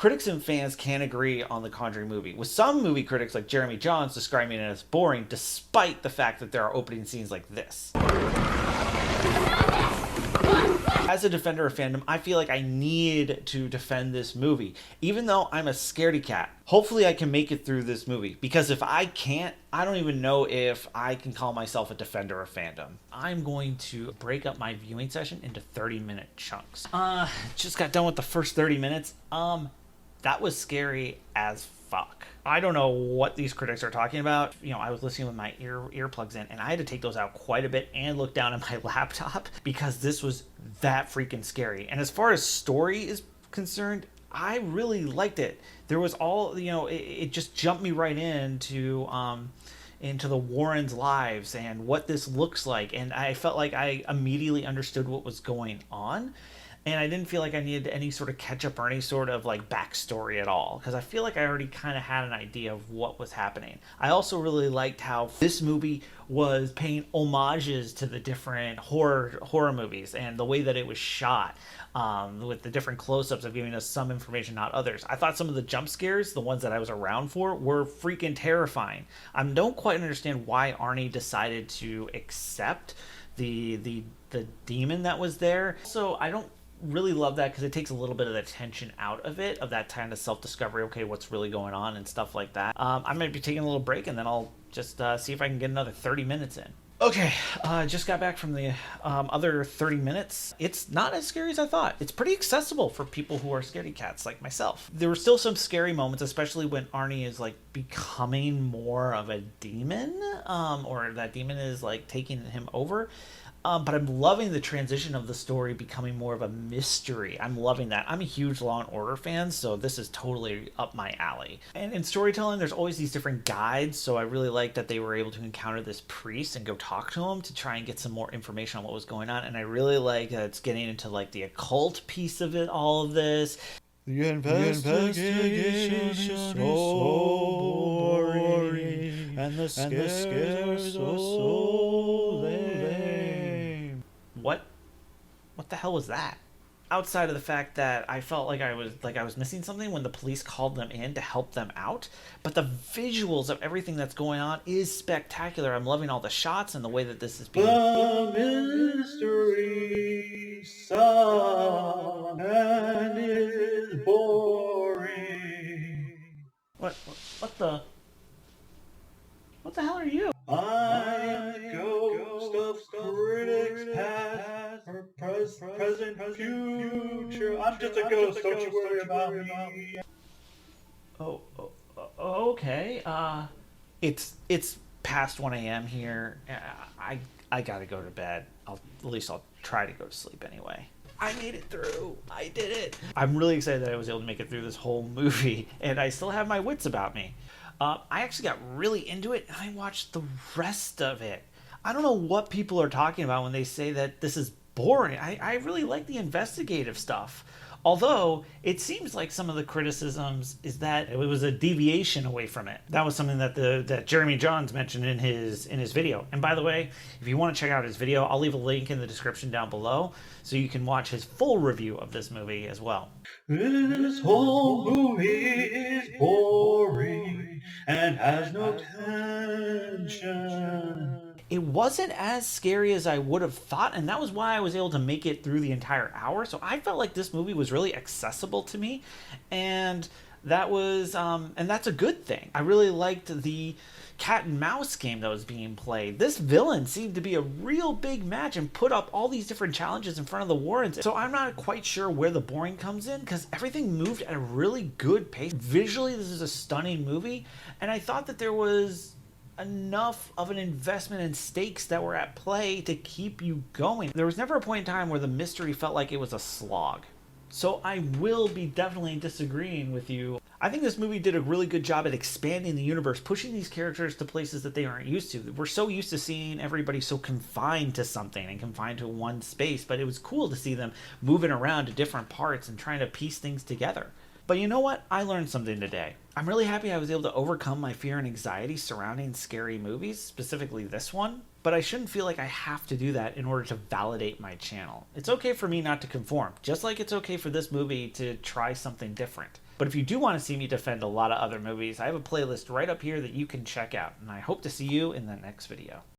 critics and fans can't agree on the Conjuring movie, with some movie critics like Jeremy Jahns describing it as boring despite the fact that there are opening scenes like this. As a defender of fandom, I feel like I need to defend this movie, even though I'm a scaredy cat. Hopefully I can make it through this movie, because if I can't, I don't even know if I can call myself a defender of fandom. I'm going to break up my viewing session into 30-minute chunks. Just got done with the first 30 minutes. That was scary as fuck. I don't know what these critics are talking about. You know, I was listening with my earplugs in, and I had to take those out quite a bit and look down at my laptop because this was that freaking scary. And as far as story is concerned, I really liked it. There was all, you know, it just jumped me right into the Warrens' lives and what this looks like, and I felt like I immediately understood what was going on. And I didn't feel like I needed any sort of catch up or any sort of like backstory at all, because I feel like I already kind of had an idea of what was happening. I also really liked how this movie was paying homages to the different horror movies and the way that it was shot, with the different close-ups of giving us some information, not others. I thought some of the jump scares, the ones that I was around for, were freaking terrifying. I don't quite understand why Arnie decided to accept the demon that was there. So I don't really love that, because it takes a little bit of the tension out of it, of that kind of self-discovery, okay, what's really going on and stuff like that. I might be taking a little break, and then I'll just see if I can get another 30 minutes in. Okay, just got back from the other 30 minutes. It's not as scary as I thought. It's pretty accessible for people who are scaredy cats like myself. There were still some scary moments, especially when Arnie is like becoming more of a demon, or that demon is like taking him over. But I'm loving the transition of the story becoming more of a mystery. I'm loving that. I'm a huge Law and Order fan, so this is totally up my alley. And in storytelling, there's always these different guides, so I really like that they were able to encounter this priest and go talk to him to try and get some more information on what was going on. And I really like that it's getting into like the occult piece of it, all of this. The investigation is so boring, and the scares are so lame. What the hell was that? Outside of the fact that I felt like I was missing something when the police called them in to help them out, but the visuals of everything that's going on is spectacular. I'm loving all the shots and the way that this is being. The mystery song and is boring. What the hell are you? I am ghost of critics past, present, future. I'm just a ghost, don't you worry about me. Okay. It's past 1 a.m. here. I gotta go to bed. At least I'll try to go to sleep anyway. I made it through. I did it. I'm really excited that I was able to make it through this whole movie, and I still have my wits about me. I actually got really into it, and I watched the rest of it. I don't know what people are talking about when they say that this is boring. I really like the investigative stuff. Although, it seems like some of the criticisms is that it was a deviation away from it. That was something that Jeremy Jahns mentioned in his video. And by the way, if you want to check out his video, I'll leave a link in the description down below so you can watch his full review of this movie as well. This whole movie is boring and has no tension. It wasn't as scary as I would have thought, and that was why I was able to make it through the entire hour. So I felt like this movie was really accessible to me, and that was and that's a good thing. I really liked the cat and mouse game that was being played. This villain seemed to be a real big match and put up all these different challenges in front of the Warrens. So I'm not quite sure where the boring comes in, because everything moved at a really good pace. Visually, this is a stunning movie, and I thought that there was enough of an investment and stakes that were at play to keep you going. There was never a point in time where the mystery felt like it was a slog. So I will be definitely disagreeing with you. I think this movie did a really good job at expanding the universe, pushing these characters to places that they aren't used to. We're so used to seeing everybody so confined to something and confined to one space, but it was cool to see them moving around to different parts and trying to piece things together. But you know what? I learned something today. I'm really happy I was able to overcome my fear and anxiety surrounding scary movies, specifically this one. But I shouldn't feel like I have to do that in order to validate my channel. It's okay for me not to conform, just like it's okay for this movie to try something different. But if you do want to see me defend a lot of other movies, I have a playlist right up here that you can check out. And I hope to see you in the next video.